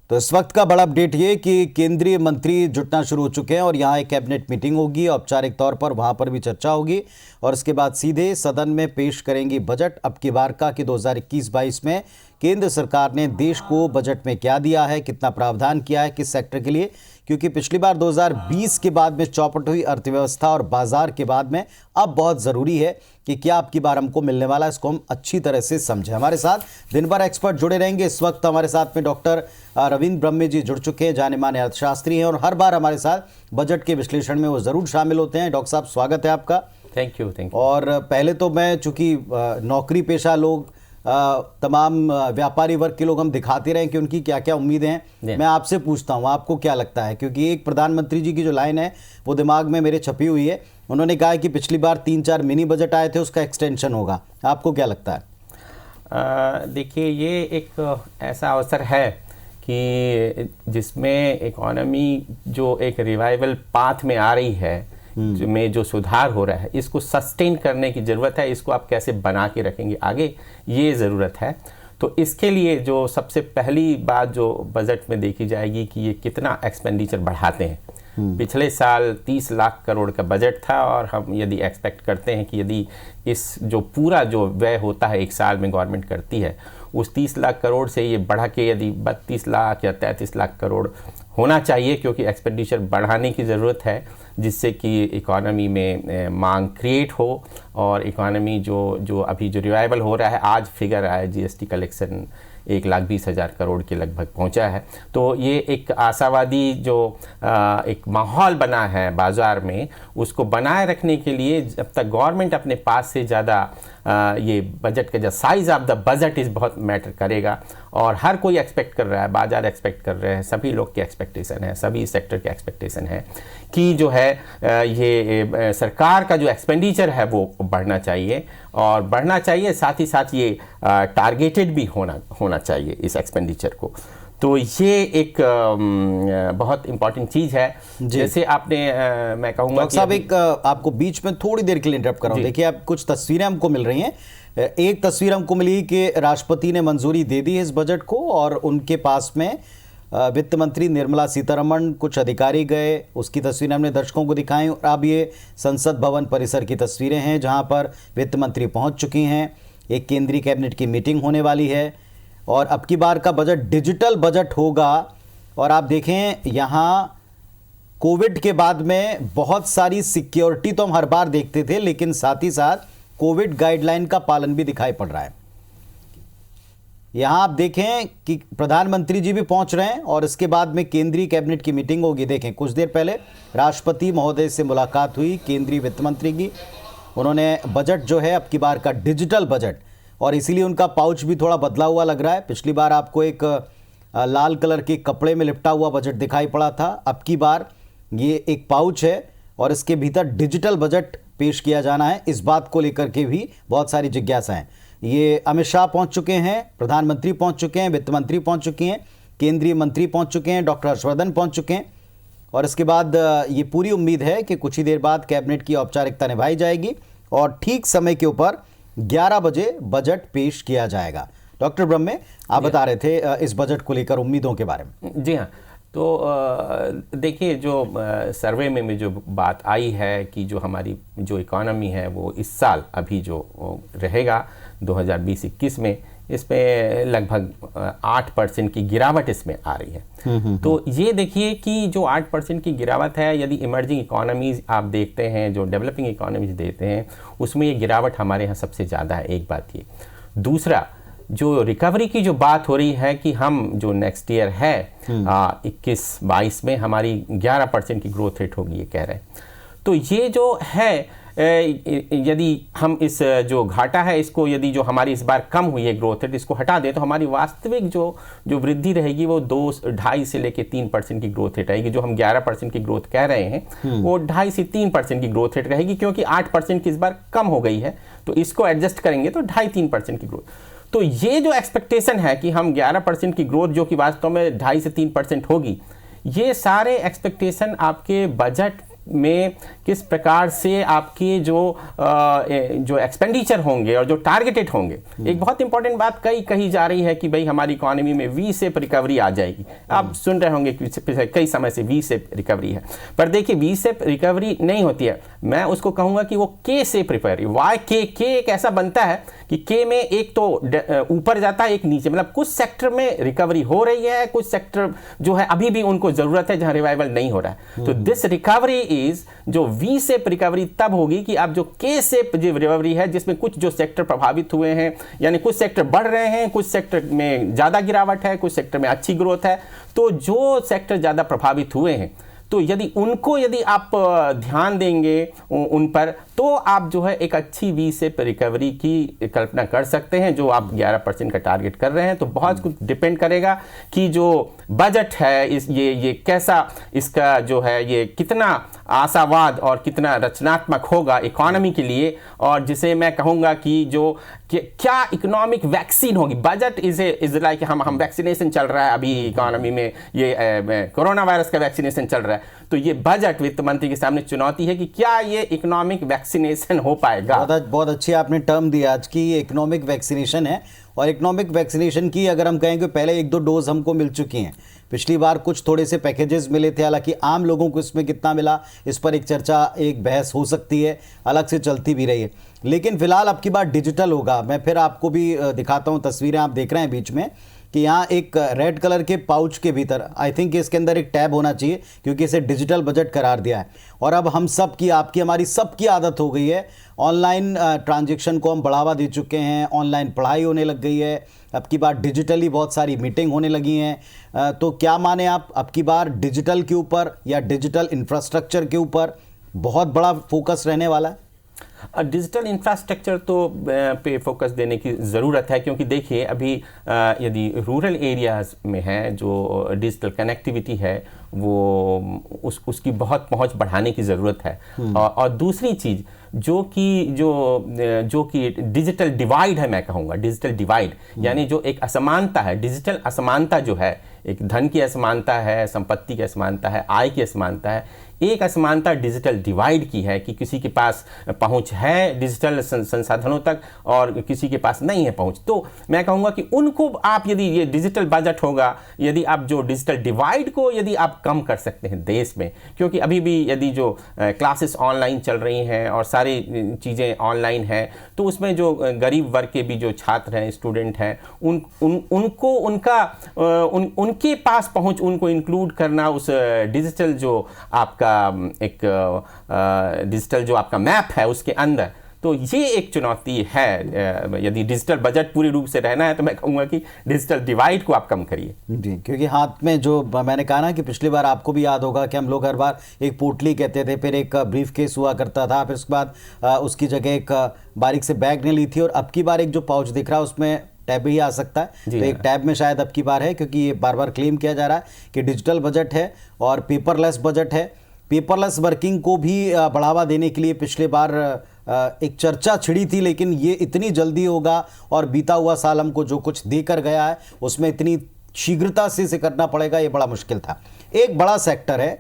तो इस वक्त का बड़ा अपडेट ये कि केंद्रीय मंत्री जुटना शुरू हो चुके हैं और यहाँ एक कैबिनेट मीटिंग होगी। औपचारिक तौर पर वहाँ पर भी चर्चा होगी और इसके बाद सीधे सदन में पेश करेंगी बजट। अब की बार का कि 2021-22 में केंद्र सरकार ने देश को बजट में क्या दिया है, कितना प्रावधान किया है किस सेक्टर के लिए, क्योंकि पिछली बार 2020 के बाद में चौपट हुई अर्थव्यवस्था और बाजार के बाद में अब बहुत ज़रूरी है कि क्या अब की बार हमको मिलने वाला है, इसको हम अच्छी तरह से समझें। हमारे साथ दिन भर एक्सपर्ट जुड़े रहेंगे। इस वक्त हमारे साथ में डॉक्टर रविंद्र ब्रह्मे जी जुड़ चुके हैं, जाने माने अर्थशास्त्री हैं और हर बार हमारे साथ बजट के विश्लेषण में वो ज़रूर शामिल होते हैं। डॉक्टर साहब, स्वागत है आपका। Thank you. और पहले तो मैं, चूँकि नौकरी पेशा लोग, तमाम व्यापारी वर्ग के लोग हम दिखाते रहे कि उनकी क्या क्या उम्मीदें हैं, मैं आपसे पूछता हूं आपको क्या लगता है, क्योंकि एक प्रधानमंत्री जी की जो लाइन है वो दिमाग में मेरे छपी हुई है। उन्होंने कहा कि पिछली बार 3-4 मिनी बजट आए थे, उसका एक्सटेंशन होगा। आपको क्या लगता है? देखिए, ये एक ऐसा अवसर है कि जिसमें इकोनॉमी जो एक रिवाइवल पाथ में आ रही है, में जो सुधार हो रहा है, इसको सस्टेन करने की ज़रूरत है। इसको आप कैसे बना के रखेंगे आगे, ये ज़रूरत है। तो इसके लिए जो सबसे पहली बात जो बजट में देखी जाएगी कि ये कितना एक्सपेंडिचर बढ़ाते हैं। पिछले साल 30 लाख करोड़ का बजट था और हम यदि एक्सपेक्ट करते हैं कि यदि इस जो पूरा जो व्यय होता है एक साल में गवर्नमेंट करती है, उस 30 लाख करोड़ से ये बढ़ा के यदि 32 लाख या 33 लाख करोड़ होना चाहिए, क्योंकि एक्सपेंडिचर बढ़ाने की ज़रूरत है जिससे कि इकोनॉमी में मांग क्रिएट हो और इकोनॉमी जो अभी जो रिवाइवल हो रहा है, आज फिगर आया जीएसटी कलेक्शन 1,20,000 करोड़ के लगभग पहुंचा है। तो ये एक आशावादी जो एक माहौल बना है बाज़ार में, उसको बनाए रखने के लिए जब तक गवर्नमेंट अपने पास से ज़्यादा ये बजट का जो साइज़ ऑफ द बजट इस बहुत मैटर करेगा। और हर कोई एक्सपेक्ट कर रहा है, बाजार एक्सपेक्ट कर रहे हैं, सभी लोग के एक्सपेक्टेशन है, सभी सेक्टर के एक्सपेक्टेशन है कि जो है ये सरकार का जो एक्सपेंडिचर है वो बढ़ना चाहिए और बढ़ना चाहिए, साथ ही साथ ये टारगेटेड भी होना चाहिए इस एक्सपेंडिचर को। तो ये एक बहुत इंपॉर्टेंट चीज़ है। जैसे आपने मैं कहूँगा डॉक्टर साहब, एक आपको बीच में थोड़ी देर के लिए इंटरप्ट कर रहा हूँ। देखिए, अब कुछ तस्वीरें हमको मिल रही हैं। एक तस्वीर हमको मिली कि राष्ट्रपति ने मंजूरी दे दी है इस बजट को और उनके पास में वित्त मंत्री निर्मला सीतारमण, कुछ अधिकारी गए, उसकी तस्वीरें हमने दर्शकों को दिखाई। और अब ये संसद भवन परिसर की तस्वीरें हैं जहां पर वित्त मंत्री पहुंच चुकी हैं। एक केंद्रीय कैबिनेट की मीटिंग होने वाली है और अब की बार का बजट डिजिटल बजट होगा। और आप देखें, यहाँ कोविड के बाद में बहुत सारी सिक्योरिटी तो हम हर बार देखते थे, लेकिन साथ ही साथ कोविड गाइडलाइन का पालन भी दिखाई पड़ रहा है। यहां आप देखें कि प्रधानमंत्री जी भी पहुंच रहे हैं और इसके बाद में केंद्रीय कैबिनेट की मीटिंग होगी। देखें, कुछ देर पहले राष्ट्रपति महोदय से मुलाकात हुई केंद्रीय वित्त मंत्री की। उन्होंने बजट जो है अब की बार का डिजिटल बजट, और इसीलिए उनका पाउच भी थोड़ा बदला हुआ लग रहा है। पिछली बार आपको एक लाल कलर के कपड़े में लिपटा हुआ बजट दिखाई पड़ा था, अब की बार ये एक पाउच है और इसके भीतर डिजिटल बजट पेश किया जाना है। इस बात को लेकर के भी बहुत सारी जिज्ञासा है। ये अमित शाह पहुंच चुके हैं, प्रधानमंत्री पहुंच चुके हैं, वित्त मंत्री पहुंच चुकी हैं, केंद्रीय मंत्री पहुंच चुके हैं, डॉक्टर हर्षवर्धन पहुंच चुके हैं। और इसके बाद ये पूरी उम्मीद है कि कुछ ही देर बाद कैबिनेट की औपचारिकता निभाई जाएगी और ठीक समय के ऊपर 11 बजे बजट पेश किया जाएगा। डॉक्टर ब्रह्मे, आप बता रहे थे इस बजट को लेकर उम्मीदों के बारे में। जी हाँ, तो देखिए, जो सर्वे में जो बात आई है कि जो हमारी जो इकोनॉमी है वो इस साल अभी जो रहेगा 2020-21 में, इसमें लगभग 8% की गिरावट इसमें आ रही है। तो ये देखिए कि जो 8% की गिरावट है, यदि इमर्जिंग इकोनॉमीज आप देखते हैं, जो डेवलपिंग इकोनॉमीज देते हैं, उसमें ये गिरावट हमारे यहाँ सबसे ज़्यादा है। एक बात ये। दूसरा, जो रिकवरी की जो बात हो रही है कि हम जो नेक्स्ट ईयर है 21-22 में हमारी 11% की ग्रोथ रेट होगी, ये कह रहे हैं। तो ये जो है, यदि हम इस जो घाटा है इसको, यदि जो हमारी इस बार कम हुई है ग्रोथ रेट, इसको हटा दें तो हमारी वास्तविक जो वृद्धि रहेगी वो 2-2.5 से लेके 3% की ग्रोथ रेट रहेगी। जो हम 11% की ग्रोथ कह रहे हैं वो 2.5 से 3% की ग्रोथ रेट रहेगी, क्योंकि 8% की इस बार कम हो गई है। तो इसको एडजस्ट करेंगे तो 2.5-3% की ग्रोथ। तो ये जो एक्सपेक्टेशन है कि हम 11% की ग्रोथ, जो कि वास्तव में 2.5 से 3% होगी, ये सारे एक्सपेक्टेशन आपके बजट में किस प्रकार से आपके जो एक्सपेंडिचर होंगे और जो टारगेटेड होंगे। एक बहुत इंपॉर्टेंट बात कही जा रही है कि भाई हमारी इकोनॉमी में वी शेप रिकवरी आ जाएगी। आप सुन रहे होंगे कि पिछले कई समय से वी शेप रिकवरी है, पर देखिए वी शेप रिकवरी नहीं होती है, मैं उसको कहूंगा कि वो के शेप रिकवरी। वाई के एक ऐसा बनता है कि के में एक तो ऊपर जाता है, एक नीचे, मतलब कुछ सेक्टर में रिकवरी हो रही है, कुछ सेक्टर जो है अभी भी उनको जरूरत है जहां रिवाइवल नहीं हो रहा है। तो दिस रिकवरी इज, जो वी शेप रिकवरी तब होगी कि अब जो के शेप जो रिकवरी है जिसमें कुछ जो सेक्टर प्रभावित हुए हैं, यानी कुछ सेक्टर बढ़ रहे हैं, कुछ सेक्टर में ज्यादा गिरावट है, कुछ सेक्टर में अच्छी ग्रोथ है। तो जो सेक्टर ज्यादा प्रभावित हुए हैं तो यदि आप ध्यान देंगे उन पर, तो आप जो है एक अच्छी वी शेप रिकवरी की कल्पना कर सकते हैं। जो आप 11% का टारगेट कर रहे हैं, तो बहुत कुछ डिपेंड करेगा कि जो बजट है ये कैसा, इसका जो है ये कितना आशावाद और कितना रचनात्मक होगा इकोनॉमी के लिए, और जिसे मैं कहूँगा कि जो क्या इकोनॉमिक वैक्सीन होगी। बजट इज लाइक हम वैक्सीनेशन चल रहा है अभी इकोनॉमी में, ये कोरोना वायरस का वैक्सीनेशन चल रहा है, तो ये बजट वित्त मंत्री के सामने चुनौती है कि क्या ये इकोनॉमिक वैक्सीनेशन हो पाएगा। बहुत अच्छी आपने टर्म दिया आज की, इकोनॉमिक वैक्सीनेशन है। और इकोनॉमिक वैक्सीनेशन की अगर हम कहें कि पहले 1-2 डोज हमको मिल चुकी हैं, पिछली बार कुछ थोड़े से पैकेजेस मिले थे, हालांकि आम लोगों को इसमें कितना मिला इस पर एक चर्चा, एक बहस हो सकती है, अलग से चलती भी रही है। लेकिन फिलहाल अब की बार डिजिटल होगा। मैं फिर आपको भी दिखाता हूँ, तस्वीरें आप देख रहे हैं बीच में कि यहाँ एक रेड कलर के पाउच के भीतर आई थिंक इसके अंदर एक टैब होना चाहिए, क्योंकि इसे डिजिटल बजट करार दिया है। और अब हम सब की, आपकी, हमारी सबकी आदत हो गई है, ऑनलाइन ट्रांजैक्शन को हम बढ़ावा दे चुके हैं, ऑनलाइन पढ़ाई होने लग गई है, अब की बार डिजिटली बहुत सारी मीटिंग होने लगी हैं। तो क्या माने आप, अब की बार डिजिटल के ऊपर या डिजिटल इंफ्रास्ट्रक्चर के ऊपर बहुत बड़ा फोकस रहने वाला है? डिजिटल इंफ्रास्ट्रक्चर तो पे फोकस देने की ज़रूरत है, क्योंकि देखिए अभी यदि रूरल एरियाज़ में है जो डिजिटल कनेक्टिविटी है वो उसकी बहुत पहुंच बढ़ाने की ज़रूरत है। और दूसरी चीज़ जो कि डिजिटल डिवाइड है, मैं कहूँगा डिजिटल डिवाइड, यानी जो एक असमानता है, डिजिटल असमानता जो है, एक धन की असमानता है, संपत्ति की असमानता है, आय की असमानता है। एक असमानता डिजिटल डिवाइड की है कि किसी के पास पहुंच है डिजिटल संसाधनों तक और किसी के पास नहीं है पहुंच। तो मैं कहूँगा कि उनको आप, यदि ये डिजिटल बजट होगा, यदि आप जो डिजिटल डिवाइड को यदि आप कम कर सकते हैं देश में, क्योंकि अभी भी यदि जो क्लासेस ऑनलाइन चल रही हैं और सारी चीज़ें ऑनलाइन हैं, तो उसमें जो गरीब वर्ग के भी जो छात्र हैं, स्टूडेंट हैं, उनको उनके पास पहुंच, उनको इंक्लूड करना उस डिजिटल जो आपका एक डिजिटल जो आपका मैप है उसके अंदर, तो ये एक चुनौती है। यदि डिजिटल बजट पूरी रूप से रहना है तो मैं कहूँगा कि डिजिटल डिवाइड को आप कम करिए जी, क्योंकि हाथ में जो मैंने कहा ना कि पिछली बार आपको भी याद होगा कि हम लोग हर बार एक पोटली कहते थे, फिर एक ब्रीफ केस हुआ करता था, फिर उसके बाद उसकी जगह एक बारीक से बैग ने ली थी, और अब की बार एक जो पाउच दिख रहा है उसमें टैब ही आ सकता है। तो एक टैब में शायद अब की बार है, क्योंकि ये बार बार क्लेम किया जा रहा है कि डिजिटल बजट है और पेपरलेस बजट है। पेपरलेस वर्किंग को भी बढ़ावा देने के लिए पिछले बार एक चर्चा छिड़ी थी, लेकिन ये इतनी जल्दी होगा और बीता हुआ साल हमको जो कुछ देकर गया है उसमें इतनी शीघ्रता से इसे करना पड़ेगा, ये बड़ा मुश्किल था। एक बड़ा सेक्टर है,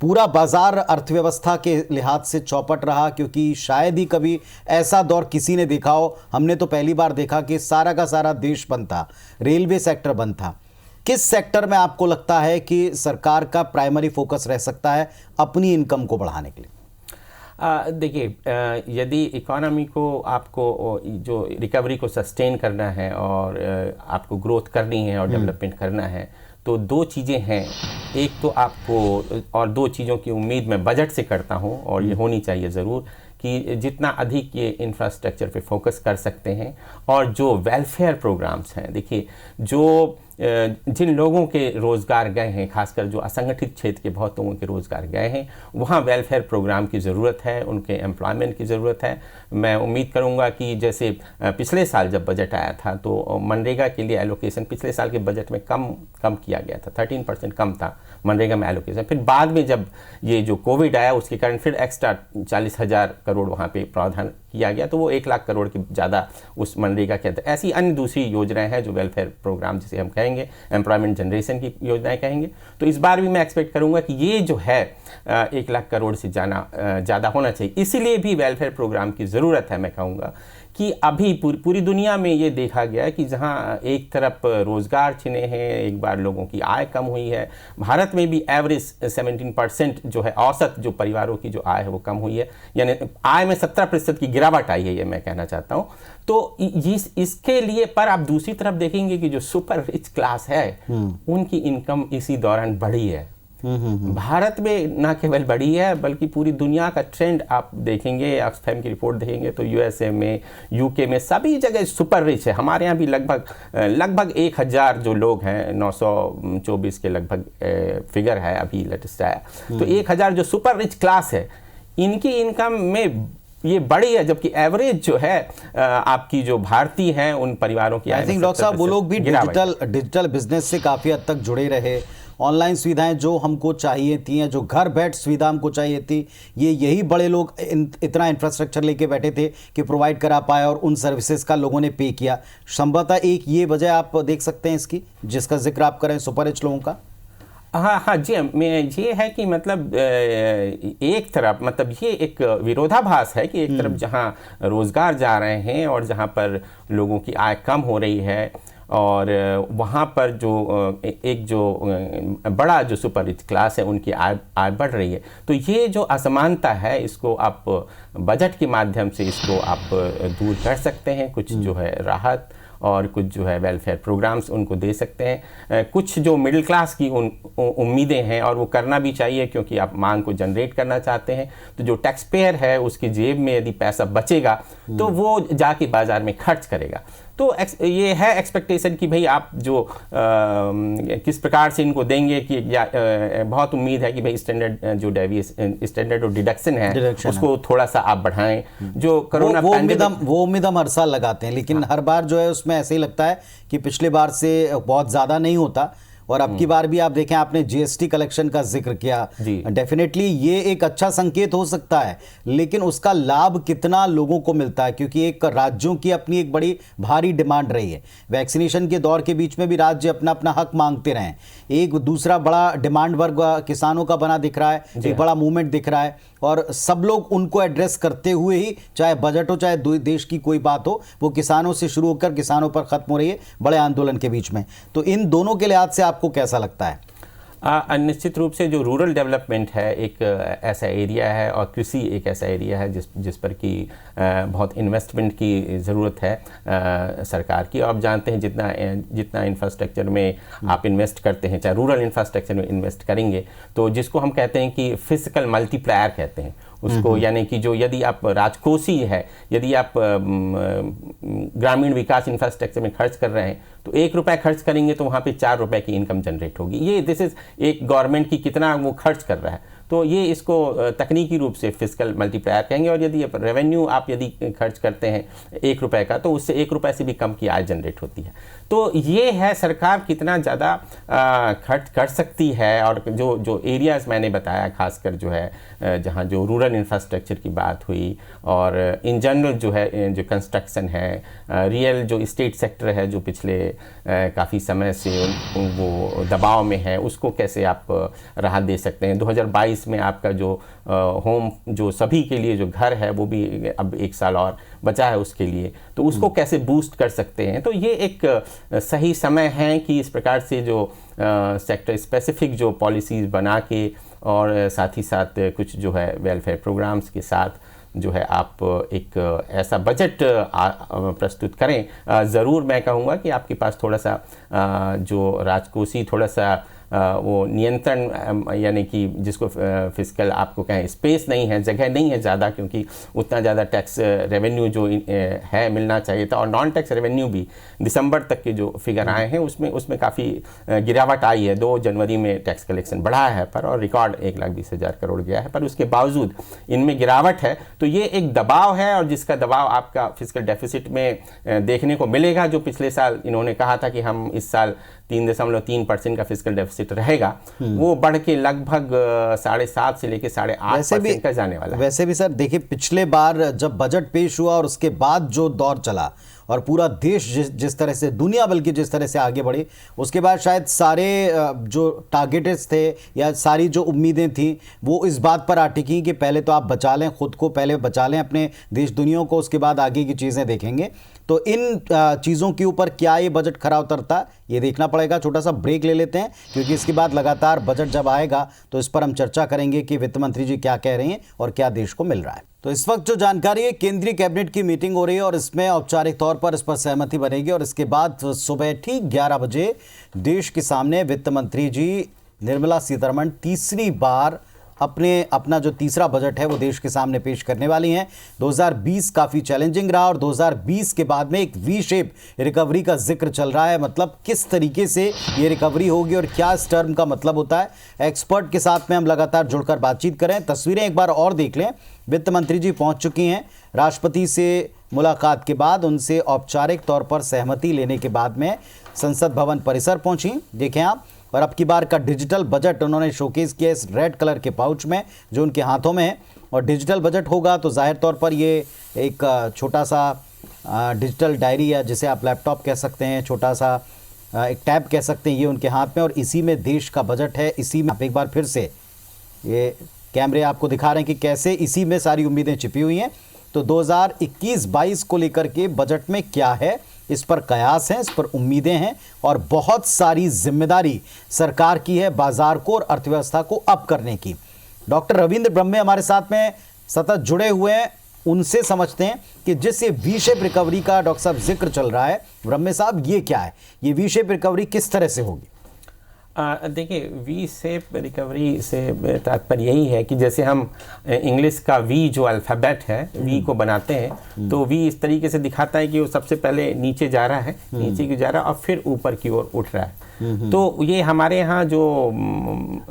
पूरा बाजार अर्थव्यवस्था के लिहाज से चौपट रहा, क्योंकि शायद ही कभी ऐसा दौर किसी ने देखा हो। हमने तो पहली बार देखा कि सारा का सारा देश बंद था, रेलवे सेक्टर बंद था। किस सेक्टर में आपको लगता है कि सरकार का प्राइमरी फोकस रह सकता है अपनी इनकम को बढ़ाने के लिए? देखिए, यदि इकोनॉमी को आपको जो रिकवरी को सस्टेन करना है और आपको ग्रोथ करनी है और डेवलपमेंट करना है, तो दो चीज़ें हैं। एक तो आपको, और दो चीज़ों की उम्मीद मैं बजट से करता हूँ और ये होनी चाहिए ज़रूर, कि जितना अधिक ये इंफ्रास्ट्रक्चर पे फोकस कर सकते हैं और जो वेलफेयर प्रोग्राम्स हैं, देखिए जो जिन लोगों के रोज़गार गए हैं, खासकर जो असंगठित क्षेत्र के बहुत लोगों के रोज़गार गए हैं, वहाँ वेलफेयर प्रोग्राम की ज़रूरत है, उनके एम्प्लॉयमेंट की ज़रूरत है। मैं उम्मीद करूँगा कि जैसे पिछले साल जब बजट आया था तो मनरेगा के लिए एलोकेशन पिछले साल के बजट में कम किया गया था, 13% कम था मनरेगा में एलोकेशन। फिर बाद में जब ये जो कोविड आया उसके कारण फिर एक्स्ट्रा 40,000 करोड़ वहाँ पे प्रावधान किया गया, तो वो 1 लाख करोड़ की ज़्यादा उस मनरेगा के अंदर। ऐसी अन्य दूसरी योजनाएं हैं जो वेलफेयर प्रोग्राम जिसे हम कहेंगे, एम्प्लॉयमेंट जनरेशन की योजनाएं कहेंगे। तो इस बार भी मैं एक्सपेक्ट करूंगा कि ये जो है 1 लाख करोड़ से ज़्यादा होना चाहिए। इसीलिए भी वेलफेयर प्रोग्राम की ज़रूरत है। मैं कहूँगा कि अभी पूरी दुनिया में ये देखा गया है कि जहाँ एक तरफ रोज़गार छिने हैं, एक बार लोगों की आय कम हुई है, भारत में भी एवरेज 17% जो है औसत जो परिवारों की जो आय है वो कम हुई है, यानी आय में 17% की गिरावट आई है, ये मैं कहना चाहता हूँ। तो इसके लिए पर आप दूसरी तरफ देखेंगे कि जो सुपर रिच क्लास है उनकी इनकम इसी दौरान बढ़ी है। भारत में ना केवल बढ़ी है बल्कि पूरी दुनिया का ट्रेंड आप देखेंगे, ऑक्सफैम की रिपोर्ट देखेंगे तो यूएसए में, यूके में सभी जगह सुपर रिच है। हमारे यहाँ भी लगभग 1000 जो लोग हैं, 924 के लगभग फिगर है अभी लेटेस्ट आया, तो 1000 जो सुपर रिच क्लास है इनकी इनकम में ये बड़ी है, जबकि एवरेज जो है आपकी जो भारतीय हैं उन परिवारों की आई थिंक डॉक्टर साहब वो लोग भी डिजिटल बिजनेस से काफ़ी हद तक जुड़े रहे। ऑनलाइन सुविधाएं जो हमको चाहिए थी, या जो घर बैठ सुविधा हमको चाहिए थी, यही बड़े लोग इतना इंफ्रास्ट्रक्चर लेके बैठे थे कि प्रोवाइड करा पाए, और उन सर्विसेज का लोगों ने पे किया। संभवतः एक ये वजह आप देख सकते हैं इसकी, जिसका जिक्र आप करें सुपर रिच लोगों का। हाँ जी, ये है कि मतलब एक तरफ मतलब ये एक विरोधाभास है कि एक तरफ जहाँ रोज़गार जा रहे हैं और जहाँ पर लोगों की आय कम हो रही है, और वहाँ पर जो एक जो बड़ा जो सुपर रिच क्लास है उनकी आय बढ़ रही है। तो ये जो असमानता है इसको आप बजट के माध्यम से इसको आप दूर कर सकते हैं। कुछ जो है राहत और कुछ जो है वेलफेयर प्रोग्राम्स उनको दे सकते हैं। कुछ जो मिडिल क्लास की उम्मीदें हैं और वो करना भी चाहिए, क्योंकि आप मांग को जनरेट करना चाहते हैं। तो जो टैक्स पेयर है उसकी जेब में यदि पैसा बचेगा तो वो जाके बाज़ार में खर्च करेगा। तो ये है एक्सपेक्टेशन कि भाई आप जो किस प्रकार से इनको देंगे कि बहुत उम्मीद है कि भाई स्टैंडर्ड और डिडक्शन है उसको थोड़ा सा आप बढ़ाएं। जो कोरोना वो उम्मीद हम हर साल लगाते हैं, लेकिन हर बार जो है उसमें ऐसे ही लगता है कि पिछले बार से बहुत ज़्यादा नहीं होता। और अब की बार भी आप देखें, आपने जीएसटी कलेक्शन का जिक्र किया, डेफिनेटली ये एक अच्छा संकेत हो सकता है, लेकिन उसका लाभ कितना लोगों को मिलता है, क्योंकि एक राज्यों की अपनी एक बड़ी भारी डिमांड रही है। वैक्सीनेशन के दौर के बीच में भी राज्य अपना अपना हक मांगते रहे। एक दूसरा बड़ा डिमांड वर्ग किसानों का बना दिख रहा है, एक बड़ा मूवमेंट दिख रहा है, और सब लोग उनको एड्रेस करते हुए ही, चाहे बजट हो चाहे देश की कोई बात हो, वो किसानों से शुरू होकर किसानों पर खत्म हो रही है बड़े आंदोलन के बीच में। तो इन दोनों के लिहाज से आपको कैसा लगता है? निश्चित रूप से जो रूरल डेवलपमेंट है एक ऐसा एरिया है, और कृषि एक ऐसा एरिया है जिस पर कि बहुत इन्वेस्टमेंट की ज़रूरत है सरकार की। और आप जानते हैं जितना इंफ्रास्ट्रक्चर में आप इन्वेस्ट करते हैं, चाहे रूरल इंफ्रास्ट्रक्चर में इन्वेस्ट करेंगे, तो जिसको हम कहते हैं कि फिजिकल मल्टीप्लायर कहते हैं उसको, यानी कि जो यदि आप राजकोषीय है, यदि आप ग्रामीण विकास इंफ्रास्ट्रक्चर में खर्च कर रहे हैं तो 1 रुपया खर्च करेंगे तो वहाँ पे 4 रुपए की इनकम जनरेट होगी। ये दिस इज एक गवर्नमेंट की कितना वो खर्च कर रहा है, तो ये इसको तकनीकी रूप से फिजिकल मल्टीप्लायर कहेंगे। और यदि रेवेन्यू आप यदि खर्च करते हैं 1 रुपए का, तो उससे 1 रुपए से भी कम की आय जनरेट होती है। तो ये है सरकार कितना ज़्यादा खर्च कर सकती है। और जो एरियाज़ मैंने बताया, खासकर जो है जहाँ जो रूरल इंफ्रास्ट्रक्चर की बात हुई, और इन जनरल जो है जो कंस्ट्रक्शन है, रियल जो स्टेट सेक्टर है जो पिछले काफ़ी समय से वो दबाव में है, उसको कैसे आप राहत दे सकते हैं। 2022 में आपका जो होम जो सभी के लिए जो घर है वो भी अब 1 साल और बचा है उसके लिए, तो उसको कैसे बूस्ट कर सकते हैं। तो ये एक सही समय है कि इस प्रकार से जो सेक्टर स्पेसिफिक जो पॉलिसीज़ बना के, और साथ ही साथ कुछ जो है वेलफेयर प्रोग्राम्स के साथ जो है आप एक ऐसा बजट प्रस्तुत करें। ज़रूर मैं कहूँगा कि आपके पास थोड़ा सा जो राजकोषीय थोड़ा सा वो नियंत्रण, यानी कि जिसको फिजिकल आपको कहें स्पेस नहीं है, जगह नहीं है ज़्यादा, क्योंकि उतना ज़्यादा टैक्स रेवेन्यू जो है मिलना चाहिए था। और नॉन टैक्स रेवेन्यू भी दिसंबर तक के जो फिगर आए हैं उसमें काफ़ी गिरावट आई है। 2 जनवरी में टैक्स कलेक्शन बढ़ा है पर, और रिकॉर्ड 1,20,000 करोड़ गया है, पर उसके बावजूद इनमें गिरावट है। तो ये एक दबाव है, और जिसका दबाव आपका फिजिकल डेफिसिट में देखने को मिलेगा। जो पिछले साल इन्होंने कहा था कि हम इस साल 3.3% का फिस्कल डेफिसिट रहेगा, वो बढ़ के लगभग 7.5 से लेकर 8.5% का जाने वाला है। वैसे भी सर देखिए, पिछले बार जब बजट पेश हुआ और उसके बाद जो दौर चला और पूरा देश जिस तरह से, दुनिया बल्कि जिस तरह से आगे बढ़ी, उसके बाद शायद सारे जो टारगेट्स थे या सारी जो उम्मीदें थी वो इस बात पर अटकी कि पहले तो आप बचा लें खुद को, पहले बचा लें अपने देश दुनिया को, उसके बाद आगे की चीज़ें देखेंगे। तो इन चीज़ों के ऊपर क्या ये बजट खरा उतरता है, ये देखना पड़ेगा। छोटा सा ब्रेक ले लेते हैं, क्योंकि इसके बाद लगातार बजट जब आएगा तो इस पर हम चर्चा करेंगे कि वित्त मंत्री जी क्या कह रहे हैं और क्या देश को मिल रहा है। तो इस वक्त जो जानकारी है, केंद्रीय कैबिनेट की मीटिंग हो रही है और इसमें औपचारिक तौर पर इस पर सहमति बनेगी और इसके बाद सुबह ठीक 11 बजे देश के सामने वित्त मंत्री जी निर्मला सीतारमण तीसरी बार अपना जो तीसरा बजट है वो देश के सामने पेश करने वाली हैं। 2020 काफ़ी चैलेंजिंग रहा और 2020 के बाद में एक वी शेप रिकवरी का जिक्र चल रहा है। मतलब किस तरीके से ये रिकवरी होगी और क्या इस टर्म का मतलब होता है, एक्सपर्ट के साथ में हम लगातार जुड़कर बातचीत करें। तस्वीरें एक बार और देख लें। वित्त मंत्री जी पहुंच चुकी हैं। राष्ट्रपति से मुलाकात के बाद उनसे औपचारिक तौर पर सहमति लेने के बाद में संसद भवन परिसर पहुंची। देखें आप, और अब की बार का डिजिटल बजट उन्होंने शोकेस किया इस रेड कलर के पाउच में जो उनके हाथों में है। और डिजिटल बजट होगा तो जाहिर तौर पर ये एक छोटा सा डिजिटल डायरी या जिसे आप लैपटॉप कह सकते हैं, छोटा सा एक टैब कह सकते हैं, ये उनके हाथ में और इसी में देश का बजट है। इसी में आप एक बार फिर से ये कैमरे आपको दिखा रहे हैं कि कैसे इसी में सारी उम्मीदें छिपी हुई हैं। तो 2021-22 को लेकर के बजट में क्या है, इस पर कयास हैं, इस पर उम्मीदें हैं और बहुत सारी जिम्मेदारी सरकार की है बाजार को और अर्थव्यवस्था को अप करने की। डॉक्टर रविंद्र ब्रह्मे हमारे साथ में सतत जुड़े हुए हैं, उनसे समझते हैं कि जिस ये वी शेप रिकवरी का डॉक्टर साहब जिक्र चल रहा है, ब्रह्मे साहब ये क्या है, ये वी शेप रिकवरी किस तरह से होगी? देखिए, वी शेप रिकवरी से तात्पर्य यही है कि जैसे हम इंग्लिश का वी जो अल्फ़ाबेट है, वी को बनाते हैं तो वी इस तरीके से दिखाता है कि वो सबसे पहले नीचे जा रहा है, नीचे की जा रहा है और फिर ऊपर की ओर उठ रहा है। तो ये हमारे यहाँ जो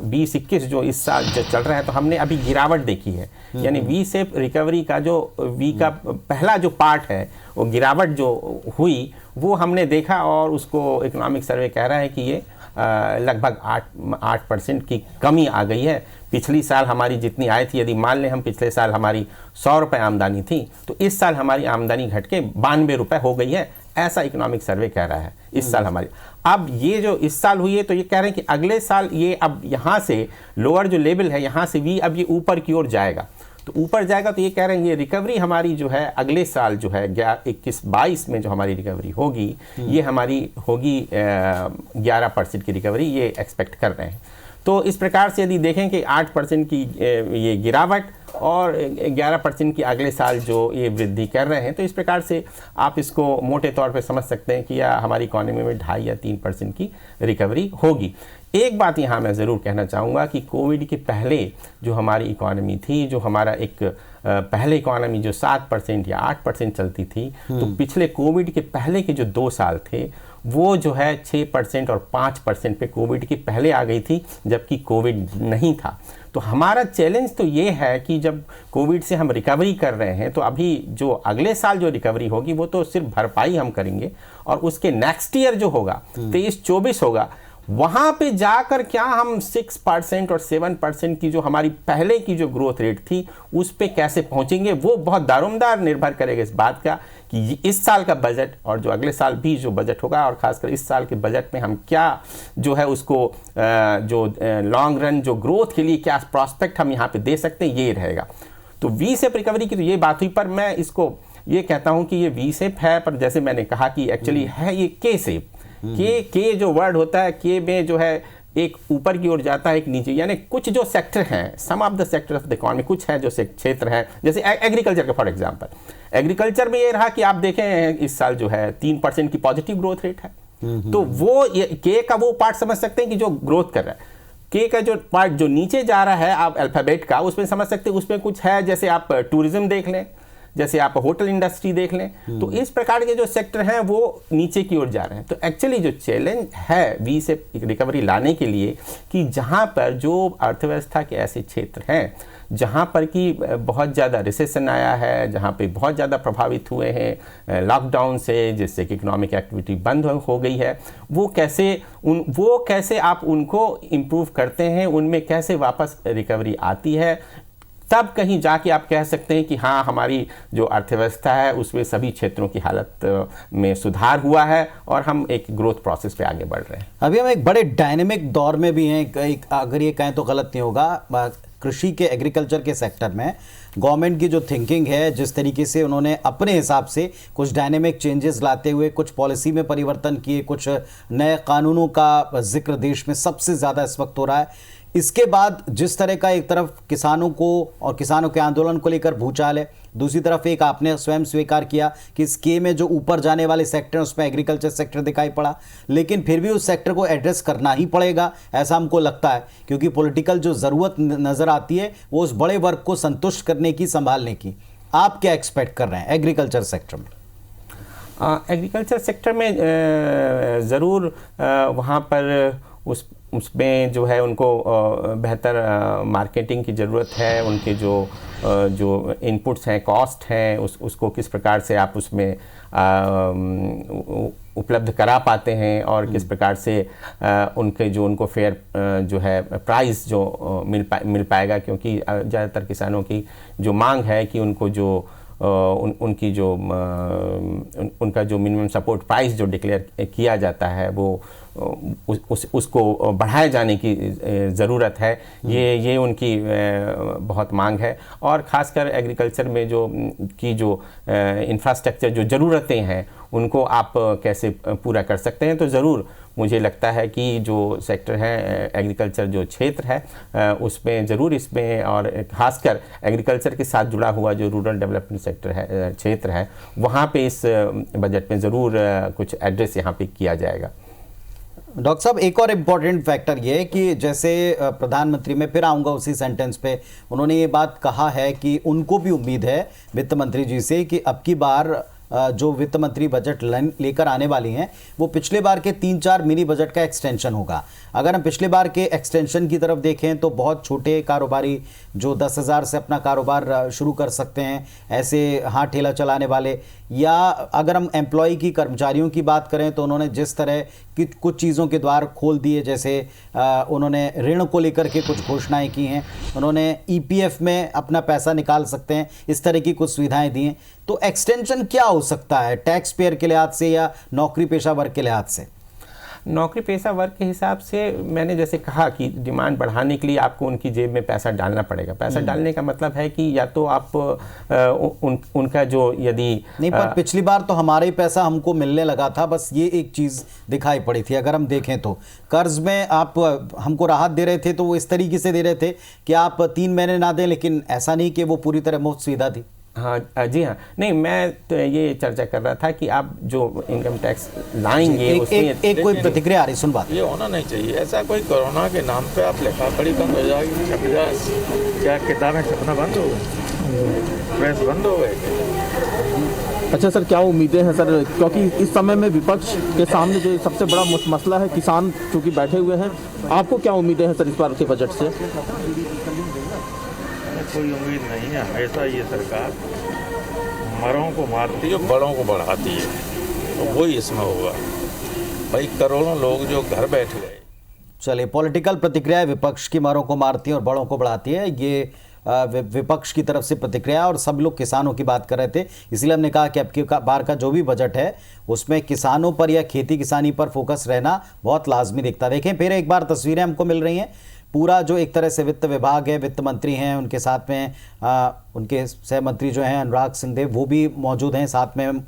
2021 जो इस साल जो चल रहा है, तो हमने अभी गिरावट देखी है। यानी वी शेप रिकवरी का जो वी का पहला जो पार्ट है वो गिरावट जो हुई वो हमने देखा और उसको इकोनॉमिक सर्वे कह रहा है कि ये लगभग 8% की कमी आ गई है। पिछली साल हमारी जितनी आय थी, यदि मान लें हम पिछले साल हमारी 100 रुपये आमदनी थी तो इस साल हमारी आमदनी घट के 92 रुपये हो गई है, ऐसा इकोनॉमिक सर्वे कह रहा है इस साल हमारी। अब ये जो इस साल हुई है तो ये कह रहे हैं कि अगले साल ये अब यहाँ से लोअर जो लेवल है यहाँ से भी अब ये ऊपर की ओर जाएगा। तो ऊपर जाएगा तो ये कह रहे हैं ये रिकवरी हमारी जो है अगले साल जो है 21-22 में जो हमारी रिकवरी होगी ये हमारी होगी 11% की रिकवरी, ये एक्सपेक्ट कर रहे हैं। तो इस प्रकार से यदि देखें कि 8% की ये गिरावट और 11% की अगले साल जो ये वृद्धि कर रहे हैं, तो इस प्रकार से आप इसको मोटे तौर पे समझ सकते हैं कि या हमारी इकोनॉमी में 2.5 या 3% की रिकवरी होगी। एक बात यहाँ मैं ज़रूर कहना चाहूँगा कि कोविड के पहले जो हमारी इकोनॉमी थी, जो हमारा एक पहले इकोनॉमी जो 7% या 8% चलती थी, तो पिछले कोविड के पहले के जो 2 साल थे वो जो है 6% और 5% पे कोविड के पहले आ गई थी, जबकि कोविड नहीं था। तो हमारा चैलेंज तो ये है कि जब कोविड से हम रिकवरी कर रहे हैं तो अभी जो अगले साल जो रिकवरी होगी वो तो सिर्फ भरपाई हम करेंगे और उसके नेक्स्ट ईयर जो होगा 23-24 होगा, वहाँ पे जाकर क्या हम 6% और 7% की जो हमारी पहले की जो ग्रोथ रेट थी उस पे कैसे पहुँचेंगे, वो बहुत दारोमदार निर्भर करेगा इस बात का कि इस साल का बजट और जो अगले साल भी जो बजट होगा और ख़ासकर इस साल के बजट में हम क्या जो है उसको जो लॉन्ग रन जो ग्रोथ के लिए क्या प्रॉस्पेक्ट हम यहाँ पे दे सकते हैं, ये रहेगा। तो वी शेप रिकवरी की तो ये बात हुई, पर मैं इसको ये कहता हूँ कि ये वी शेप है, पर जैसे मैंने कहा कि एक्चुअली है ये के शेप। के जो वर्ड होता है, के में जो है एक ऊपर की ओर जाता है एक नीचे, यानी कुछ जो सेक्टर हैं, some of the sector of the economy, कुछ है जो क्षेत्र है जैसे एग्रीकल्चर का, फॉर एग्जांपल एग्रीकल्चर में ये रहा कि आप देखें इस साल जो है 3% की पॉजिटिव ग्रोथ रेट है। तो वो के का वो पार्ट समझ सकते हैं कि जो ग्रोथ कर रहा है। के का जो पार्ट जो नीचे जा रहा है आप अल्फाबेट का, उसमें समझ सकते हैं उसमें कुछ है, जैसे आप टूरिज्म देख लें, जैसे आप होटल इंडस्ट्री देख लें, तो इस प्रकार के जो सेक्टर हैं वो नीचे की ओर जा रहे हैं। तो एक्चुअली जो चैलेंज है वी से रिकवरी लाने के लिए कि जहां पर जो अर्थव्यवस्था के ऐसे क्षेत्र हैं जहाँ पर कि बहुत ज़्यादा रिसेशन आया है, जहाँ पे बहुत ज़्यादा प्रभावित हुए हैं लॉकडाउन से, जिससे कि इकोनॉमिक एक्टिविटी बंद हो गई है, वो कैसे आप उनको इम्प्रूव करते हैं, उनमें कैसे वापस रिकवरी आती है, तब कहीं जाके आप कह सकते हैं कि हाँ हमारी जो अर्थव्यवस्था है उसमें सभी क्षेत्रों की हालत में सुधार हुआ है और हम एक ग्रोथ प्रोसेस पे आगे बढ़ रहे हैं। अभी हम एक बड़े डायनेमिक दौर में भी हैं, अगर ये कहें तो गलत नहीं होगा। कृषि के एग्रीकल्चर के सेक्टर में गवर्नमेंट की जो थिंकिंग है, जिस तरीके से उन्होंने अपने हिसाब से कुछ डायनेमिक चेंजेस लाते हुए कुछ पॉलिसी में परिवर्तन किए, कुछ नए कानूनों का जिक्र देश में सबसे ज़्यादा इस वक्त हो रहा है। इसके बाद जिस तरह का एक तरफ किसानों को और किसानों के आंदोलन को लेकर भूचाल है, दूसरी तरफ एक आपने स्वयं स्वीकार किया कि स्के में जो ऊपर जाने वाले सेक्टर हैं उसमें एग्रीकल्चर सेक्टर दिखाई पड़ा, लेकिन फिर भी उस सेक्टर को एड्रेस करना ही पड़ेगा ऐसा हमको लगता है, क्योंकि पॉलिटिकल जो ज़रूरत नज़र आती है वो उस बड़े वर्ग को संतुष्ट करने की, संभालने की। आप क्या एक्सपेक्ट कर रहे हैं एग्रीकल्चर सेक्टर में? एग्रीकल्चर सेक्टर में ज़रूर वहाँ पर उसमें जो है उनको बेहतर मार्केटिंग की ज़रूरत है। उनके जो इनपुट्स हैं, कॉस्ट हैं, उसको किस प्रकार से आप उसमें उपलब्ध करा पाते हैं और किस प्रकार से उनको फेयर जो है प्राइस जो मिल पाएगा, क्योंकि ज़्यादातर किसानों की जो मांग है कि उनको जो उनका जो मिनिमम सपोर्ट प्राइस जो डिक्लेयर किया जाता है वो उसको बढ़ाए जाने की ज़रूरत है। ये उनकी बहुत मांग है। और ख़ासकर एग्रीकल्चर में जो इंफ्रास्ट्रक्चर जो ज़रूरतें हैं उनको आप कैसे पूरा कर सकते हैं। तो ज़रूर मुझे लगता है कि जो सेक्टर है एग्रीकल्चर जो क्षेत्र है उसमें ज़रूर इसमें, और ख़ासकर एग्रीकल्चर के साथ जुड़ा हुआ जो रूरल डेवलपमेंट सेक्टर है, क्षेत्र है, वहाँ पे इस बजट में ज़रूर कुछ एड्रेस यहाँ पे किया जाएगा। डॉक्टर साहब, एक और इम्पॉर्टेंट फैक्टर ये है कि जैसे प्रधानमंत्री, में फिर आऊँगा उसी सेंटेंस पे, उन्होंने ये बात कहा है कि उनको भी उम्मीद है वित्त मंत्री जी से कि अब की बार जो वित्त मंत्री बजट लेकर आने वाली हैं वो पिछले बार के 3-4 मिनी बजट का एक्सटेंशन होगा। अगर हम पिछले बार के एक्सटेंशन की तरफ देखें तो बहुत छोटे कारोबारी जो 10,000 से अपना कारोबार शुरू कर सकते हैं, ऐसे हाथ ठेला चलाने वाले, या अगर हम एम्प्लॉय की, कर्मचारियों की बात करें तो उन्होंने जिस तरह की कुछ चीज़ों के द्वार खोल दिए, जैसे उन्होंने ऋण को लेकर के कुछ घोषणाएं की हैं, उन्होंने ईपीएफ में अपना पैसा निकाल सकते हैं, इस तरह की कुछ सुविधाएं दी हैं। तो एक्सटेंशन क्या हो सकता है टैक्स पेयर के लिहाज से या नौकरी पेशा वर्ग के लिहाज से? नौकरी पेशा वर्ग के हिसाब से मैंने जैसे कहा कि डिमांड बढ़ाने के लिए आपको उनकी जेब में पैसा डालना पड़ेगा। पैसा डालने का मतलब है कि या तो आप उनका जो यदि नहीं, पर पिछली बार तो हमारा ही पैसा हमको मिलने लगा था, बस ये एक चीज़ दिखाई पड़ी थी। अगर हम देखें तो कर्ज में आप हमको राहत दे रहे थे तो वो इस तरीके से दे रहे थे कि आप 3 महीने ना दें, लेकिन ऐसा नहीं कि वो पूरी तरह मुफ्त सुविधा थी। हाँ जी हाँ, नहीं मैं तो ये चर्चा कर रहा था कि आप जो इनकम टैक्स लाएंगे एक कोई प्रतिक्रिया आ रही, सुन बात। ये होना नहीं चाहिए ऐसा। कोई कोरोना के नाम पे आप लिखा पढ़ी बंद हो जाएगी, क्या किताबें छपना बंद हो गए, प्रेस बंद हो गए? अच्छा सर, क्या उम्मीदें हैं सर, क्योंकि इस समय में विपक्ष के सामने जो सबसे बड़ा मसला है किसान चूँकि बैठे हुए हैं, आपको क्या उम्मीदें हैं सर इस बार के बजट से? कोई उम्मीद नहीं है। हमेशा ये सरकार मरों को मारती है, बड़ों को बढ़ाती है, तो वही इसमें होगा। भाई करोड़ों लोग जो घर बैठ गए। चलिए, पॉलिटिकल प्रतिक्रिया विपक्ष की मरों को मारती है और बड़ों को बढ़ाती है, ये विपक्ष की तरफ से प्रतिक्रिया, और सब लोग किसानों की बात कर रहे थे। इसलिए हमने कहा कि अब की बार का जो भी बजट है उसमें किसानों पर या खेती किसानी पर फोकस रहना बहुत लाजमी दिखता। देखें फिर एक बार तस्वीरें हमको मिल रही हैं, पूरा जो एक तरह से वित्त विभाग है, वित्त मंत्री हैं, उनके साथ में उनके सह मंत्री जो हैं अनुराग सिंह वो भी मौजूद हैं, साथ में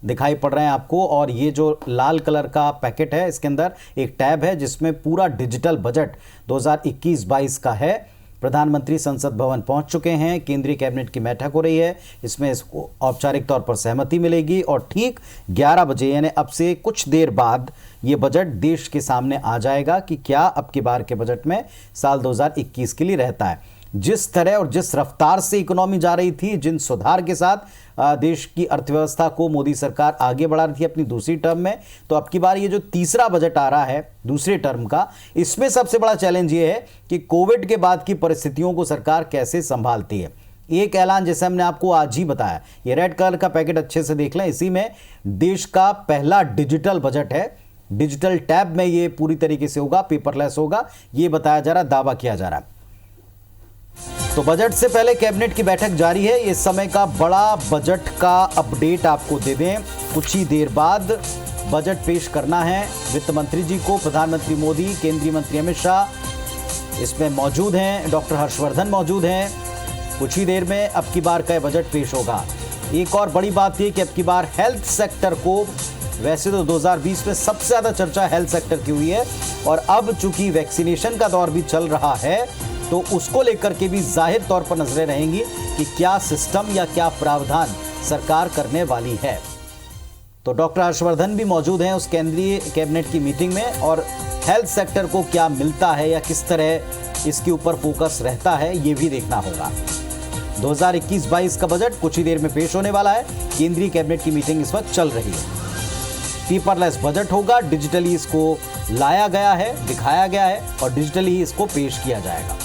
दिखाई पड़ रहे हैं आपको। और ये जो लाल कलर का पैकेट है, इसके अंदर एक टैब है जिसमें पूरा डिजिटल बजट 2021-22 का है। प्रधानमंत्री संसद भवन पहुंच चुके हैं, केंद्रीय कैबिनेट की बैठक हो रही है, इसमें इसको औपचारिक तौर पर सहमति मिलेगी और ठीक 11 बजे यानी अब से कुछ देर बाद ये बजट देश के सामने आ जाएगा कि क्या अब की बार के बजट में साल 2021 के लिए रहता है। जिस तरह और जिस रफ्तार से इकोनॉमी जा रही थी, जिन सुधार के साथ देश की अर्थव्यवस्था को मोदी सरकार आगे बढ़ा रही थी अपनी दूसरी टर्म में, तो अब की बार ये जो तीसरा बजट आ रहा है दूसरे टर्म का, इसमें सबसे बड़ा चैलेंज ये है कि कोविड के बाद की परिस्थितियों को सरकार कैसे संभालती है। एक ऐलान जैसे हमने आपको आज ही बताया, ये रेड कलर का पैकेट अच्छे से देख लें, इसी में देश का पहला डिजिटल बजट है। डिजिटल टैब में ये पूरी तरीके से होगा, पेपरलेस होगा, ये बताया जा रहा है, दावा किया जा रहा है। तो बजट से पहले कैबिनेट की बैठक जारी है। इस समय का बड़ा बजट का अपडेट आपको दे दें, कुछ ही देर बाद बजट पेश करना है वित्त मंत्री जी को। प्रधानमंत्री मोदी, केंद्रीय मंत्री अमित शाह इसमें मौजूद हैं, डॉक्टर हर्षवर्धन मौजूद हैं। कुछ ही देर में अब की बार का बजट पेश होगा। एक और बड़ी बात यह कि अब की बार हेल्थ सेक्टर को, वैसे तो 2020 में सबसे ज़्यादा चर्चा हेल्थ सेक्टर की हुई है, और अब चूंकि वैक्सीनेशन का दौर भी चल रहा है तो उसको लेकर के भी जाहिर तौर पर नजरें रहेंगी कि क्या सिस्टम या क्या प्रावधान सरकार करने वाली है। तो डॉक्टर हर्षवर्धन भी मौजूद हैं उस केंद्रीय कैबिनेट की मीटिंग में, और हेल्थ सेक्टर को क्या मिलता है या किस तरह इसके ऊपर फोकस रहता है ये भी देखना होगा। 2021-22 का बजट कुछ ही देर में पेश होने वाला है। केंद्रीय कैबिनेट की मीटिंग इस वक्त चल रही है। पेपरलेस बजट होगा, डिजिटली इसको लाया गया है, दिखाया गया है और डिजिटली ही इसको पेश किया जाएगा।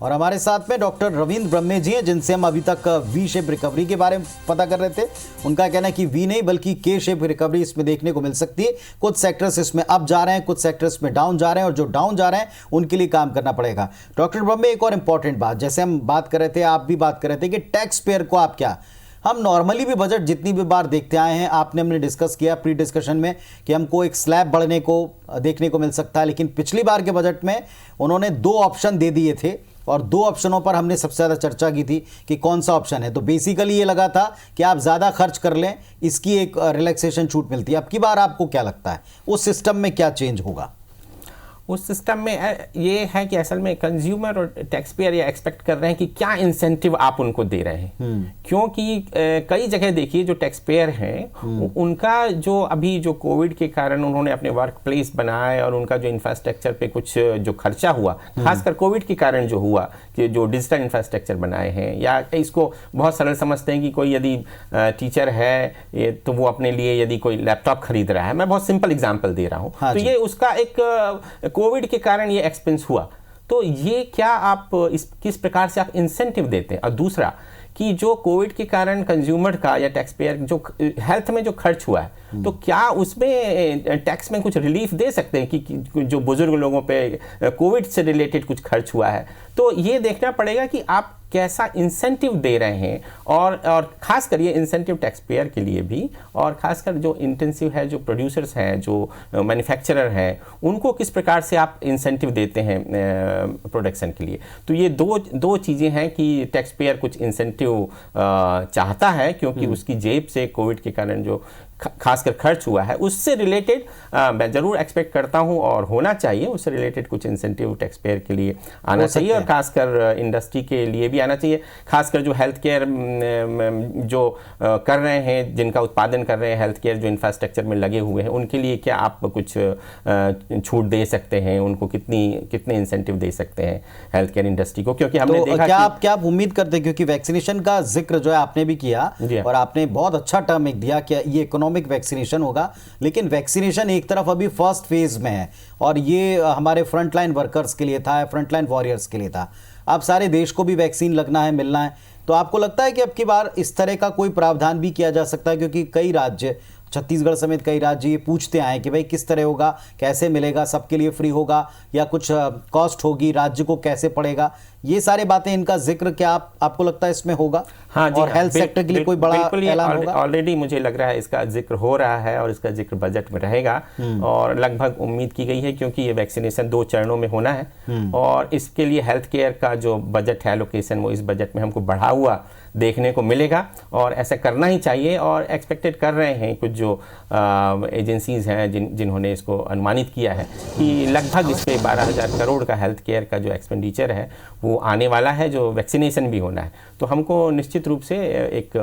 और हमारे साथ में डॉक्टर रविंद्र ब्रह्मे जी हैं, जिनसे हम अभी तक वी शेप रिकवरी के बारे में पता कर रहे थे। उनका कहना है कि वी नहीं बल्कि के शेप रिकवरी इसमें देखने को मिल सकती है। कुछ सेक्टर्स इसमें अप जा रहे हैं, कुछ सेक्टर्स में डाउन जा रहे हैं, और जो डाउन जा रहे हैं उनके लिए काम करना पड़ेगा। डॉक्टर ब्रह्मे, एक और इंपॉर्टेंट बात, जैसे हम बात कर रहे थे, आप भी बात कर रहे थे कि टैक्स पेयर को आप क्या, हम नॉर्मली भी बजट जितनी भी बार देखते आए हैं, आपने हमने डिस्कस किया प्री डिस्कशन में कि हमको एक स्लैब बढ़ने को देखने को मिल सकता है, लेकिन पिछली बार के बजट में उन्होंने 2 ऑप्शन दे दिए थे और 2 ऑप्शनों पर हमने सबसे ज़्यादा चर्चा की थी कि कौन सा ऑप्शन है। तो बेसिकली ये लगा था कि आप ज़्यादा खर्च कर लें, इसकी एक रिलैक्सेशन छूट मिलती है। अब की बार आपको क्या लगता है उस सिस्टम में क्या चेंज होगा? उस सिस्टम में ये है कि असल में कंज्यूमर और टैक्स पेयर ये एक्सपेक्ट कर रहे हैं कि क्या इंसेंटिव आप उनको दे रहे हैं, क्योंकि कई जगह देखिए जो टैक्स पेयर हैं उनका जो अभी जो कोविड के कारण उन्होंने अपने वर्क प्लेस बनाए और उनका जो इंफ्रास्ट्रक्चर पे कुछ जो खर्चा हुआ, खासकर कोविड के कारण जो हुआ कि जो डिजिटल इंफ्रास्ट्रक्चर बनाए हैं, या इसको बहुत सरल समझते हैं कि कोई यदि टीचर है तो वो अपने लिए यदि कोई लैपटॉप खरीद रहा है, मैं बहुत सिंपल एग्जाम्पल दे रहा हूँ, तो ये उसका एक कोविड के कारण ये एक्सपेंस हुआ, तो ये क्या आप किस प्रकार से आप इंसेंटिव देते हैं। और दूसरा कि जो कोविड के कारण कंज्यूमर का या टैक्स पेयर जो हेल्थ में जो खर्च हुआ है, तो क्या उसमें टैक्स में कुछ रिलीफ दे सकते हैं कि जो बुजुर्ग लोगों पे कोविड से रिलेटेड कुछ खर्च हुआ है, तो ये देखना पड़ेगा कि आप कैसा इंसेंटिव दे रहे हैं, और खासकर ये इंसेंटिव टैक्स पेयर के लिए भी, और खासकर जो इंटेंसिव है, जो प्रोड्यूसर्स हैं, जो मैन्युफैक्चरर हैं, उनको किस प्रकार से आप इंसेंटिव देते हैं प्रोडक्शन के लिए। तो ये दो चीज़ें हैं कि टैक्स पेयर कुछ इंसेंटिव चाहता है, क्योंकि उसकी जेब से कोविड के कारण जो खासकर खर्च हुआ है उससे रिलेटेड मैं ज़रूर एक्सपेक्ट करता हूं और होना चाहिए, उससे रिलेटेड कुछ इंसेंटिव टैक्स पेयर के लिए आना चाहिए, और खासकर इंडस्ट्री के लिए भी आना चाहिए, खासकर जो हेल्थ केयर जो कर रहे हैं, जिनका उत्पादन कर रहे हैं, हेल्थ केयर जो इंफ्रास्ट्रक्चर में लगे हुए हैं, उनके लिए क्या आप कुछ छूट दे सकते हैं, उनको कितने इंसेंटिव दे सकते हैं हेल्थ केयर इंडस्ट्री को, क्योंकि हमने देखा क्या आप उम्मीद करते हैं, क्योंकि वैक्सीनेशन का जिक्र जो है आपने भी किया और आपने बहुत अच्छा टर्म एक दिया कि ये इकोनॉमिक वैक्सीनेशन होगा, लेकिन वैक्सीनेशन एक तरफ अभी फर्स्ट फेज में है और ये हमारे फ्रंटलाइन वर्कर्स के लिए था, फ्रंटलाइन वॉरियर्स के लिए था। अब सारे देश को भी वैक्सीन लगना है, मिलना है, तो आपको लगता है कि अब की बार इस तरह का कोई प्रावधान भी किया जा सकता है? क्योंकि कई राज्य, छत्तीसगढ़ समेत कई राज्य ये पूछते आए कि भाई किस तरह होगा, कैसे मिलेगा, सबके लिए फ्री होगा या कुछ कॉस्ट होगी, राज्य को कैसे पड़ेगा, ये सारी बातें, इनका जिक्र क्या आपको लगता है इसमें होगा? हाँ जी, और हेल्थ सेक्टर के लिए कोई बड़ा ऐलान होगा? ऑलरेडी मुझे लग रहा है इसका जिक्र हो रहा है और इसका जिक्र बजट में रहेगा, और लगभग उम्मीद की गई है, क्योंकि ये वैक्सीनेशन 2 चरणों में होना है, और इसके लिए हेल्थ केयर का जो बजट है एलोकेशन, वो इस बजट में हमको बढ़ा हुआ देखने को मिलेगा, और ऐसा करना ही चाहिए। और एक्सपेक्टेड कर रहे हैं कुछ जो एजेंसीज हैं जिन्होंने इसको अनुमानित किया है कि लगभग इस पर 12,000 करोड़ का हेल्थ केयर का जो एक्सपेंडिचर है वो आने वाला है, जो वैक्सीनेशन भी होना है। तो हमको निश्चित रूप से एक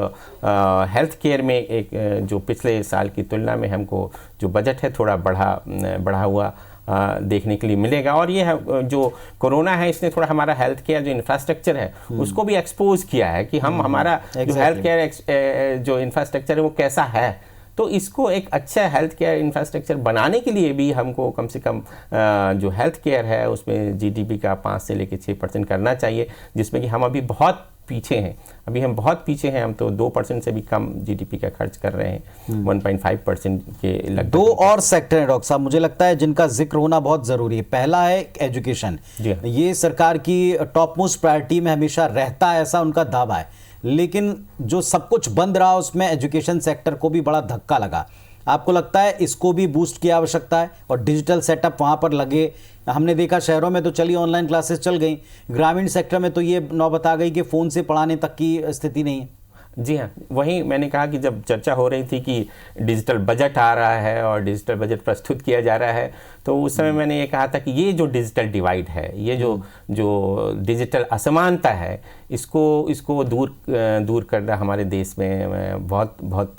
हेल्थ केयर में एक जो पिछले साल की तुलना में हमको जो बजट है थोड़ा बढ़ा हुआ देखने के लिए मिलेगा। और ये है जो कोरोना है, इसने थोड़ा हमारा हेल्थ केयर जो इंफ्रास्ट्रक्चर है उसको भी एक्सपोज किया है कि हम हमारा जो हेल्थ केयर जो इंफ्रास्ट्रक्चर है वो कैसा है। तो इसको एक अच्छा हेल्थ केयर इंफ्रास्ट्रक्चर बनाने के लिए भी हमको कम से कम जो हेल्थ केयर है उसमें जीडीपी का 5 से लेकर 6% करना चाहिए, जिसमें कि हम अभी बहुत पीछे हैं। अभी हम बहुत पीछे हैं, हम तो 2% से भी कम जीडीपी का खर्च कर रहे हैं, 1.5% के लगभग। 2 और सेक्टर हैं डॉक्टर साहब, मुझे लगता है जिनका जिक्र होना बहुत ज़रूरी है। पहला है एजुकेशन। ये सरकार की टॉप मोस्ट प्रायोरिटी में हमेशा रहता है, ऐसा उनका दावा है। लेकिन जो सब कुछ बंद रहा उसमें एजुकेशन सेक्टर को भी बड़ा धक्का लगा। आपको लगता है इसको भी बूस्ट की आवश्यकता है और डिजिटल सेटअप वहाँ पर लगे? हमने देखा शहरों में तो चली ऑनलाइन क्लासेस चल गई, ग्रामीण सेक्टर में तो ये नौबत आ गई कि फ़ोन से पढ़ाने तक की स्थिति नहीं है। जी हाँ, वही मैंने कहा कि जब चर्चा हो रही थी कि डिजिटल बजट आ रहा है और डिजिटल बजट प्रस्तुत किया जा रहा है, तो उस समय मैंने ये कहा था कि ये जो डिजिटल डिवाइड है, ये जो डिजिटल असमानता है, इसको दूर करना हमारे देश में बहुत बहुत